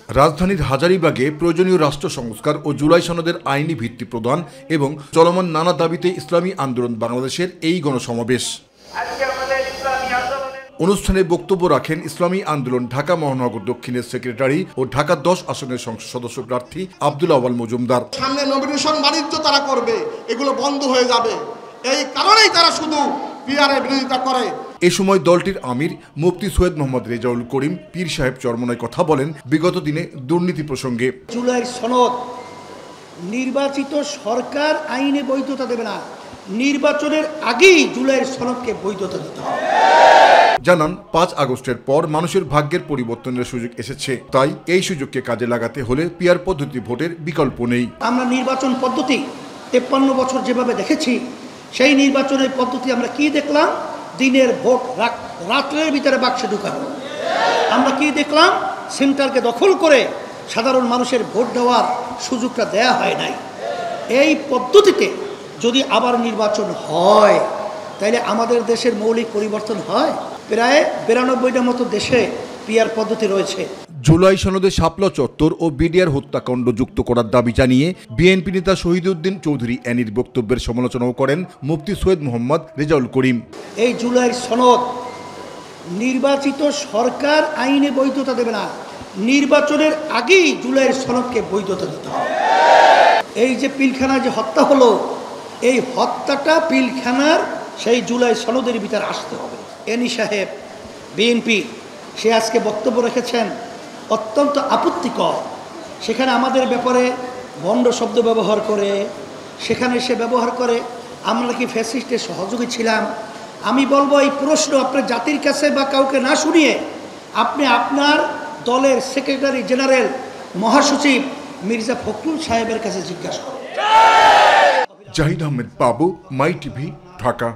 রাজধানীর হাজারীবাগে প্রয়োজনীয় রাষ্ট্র সংস্কার ও জুলাই সনদের আইনি ভিত্তি প্রদান এবং চলমান নানা দাবিতে ইসলামী আন্দোলন বাংলাদেশের এই গণসমাবেশ। অনুষ্ঠানে বক্তব্য রাখেন ইসলামী আন্দোলন ঢাকা মহানগর দক্ষিণের সেক্রেটারি ও ঢাকা 10 আসনের সংসদ সদস্য প্রার্থী আব্দুল আওয়াল মজুমদার। সামনে নমিনেশন বাণিজ্য তারা করবে, এগুলো বন্ধ হয়ে যাবে, এই কারণেই তারা শুধু পিআরের বিরোধিতা করে। এ সময় দলটির আমির মুফতি সৈয়দ মোহাম্মদ রেজাউল করিম পীর সাহেব চরমনায় কথা বলেন বিগত দিনে দুর্নীতি প্রসঙ্গে। জুলাইয়ের সনদ নির্বাচিত সরকার আইনে বৈধতা দেবে না, নির্বাচনের আগেই জুলাইয়ের সনদকে বৈধতা দিতে হবে। জানান 5 আগস্টের পর মানুষের ভাগ্যের পরিবর্তনের সুযোগ এসেছে, তাই এই সুযোগকে কাজে লাগাতে হলে পিআর পদ্ধতি ভোটের বিকল্প নেই। আমরা নির্বাচন পদ্ধতি 53 বছর যেভাবে দেখেছি, সেই নির্বাচনের পদ্ধতি আমরা কি দেখলাম? দিনের ভোট রাত্রের ভিতরে বাক্সে ঢুকানো। আমরা কি দেখলাম? সেন্টারকে দখল করে সাধারণ মানুষের ভোট দেওয়ার সুযোগটা দেয়া হয় নাই। এই পদ্ধতিতে যদি আবার নির্বাচন হয় তাহলে আমাদের দেশের মৌলিক পরিবর্তন হয়। প্রায় 92টার মতো দেশে পিআর পদ্ধতি রয়েছে। জুলাই সনদে শাপলা চত্বর ও বিডিআর হত্যাকাণ্ড যুক্ত করার দাবি জানিয়ে বিএনপি নেতা শহীদউদ্দিন চৌধুরী এনির বক্তব্যের সমালোচনাও করেন মুফতি সৈয়দ মোহাম্মদ রেজাউল করিম। এই জুলাইয়ের সনদ নির্বাচিত সরকার আইনে বৈধতা দেবে না, নির্বাচনের আগেই জুলাইয়ের সনদকে বৈধতা দিতে হবে। এই যে পিলখানায় যে হত্যা হলো, এই হত্যাটা পিলখানার সেই জুলাই সনদের ভিতরে আসতে হবে। এনি সাহেব বিএনপি সে আজকে বক্তব্য রেখেছেন অত্যন্ত আপত্তিকর। সেখানে আমাদের ব্যাপারে ভণ্ড শব্দ ব্যবহার করে, সেখানে সে ব্যবহার করে আমরা কি ফ্যাসিস্টের সহযোগী ছিলাম। আমি বলবো এই প্রশ্ন আপনার জাতির কাছে বা কাউকে না শুনিয়ে আপনি আপনার দলের সেক্রেটারি জেনারেল মহাসচিব মির্জা ফখরুল সাহেবের কাছে জিজ্ঞাসা করুন। জাহিদ আহমেদ বাবু, মাই টিভি, ঢাকা।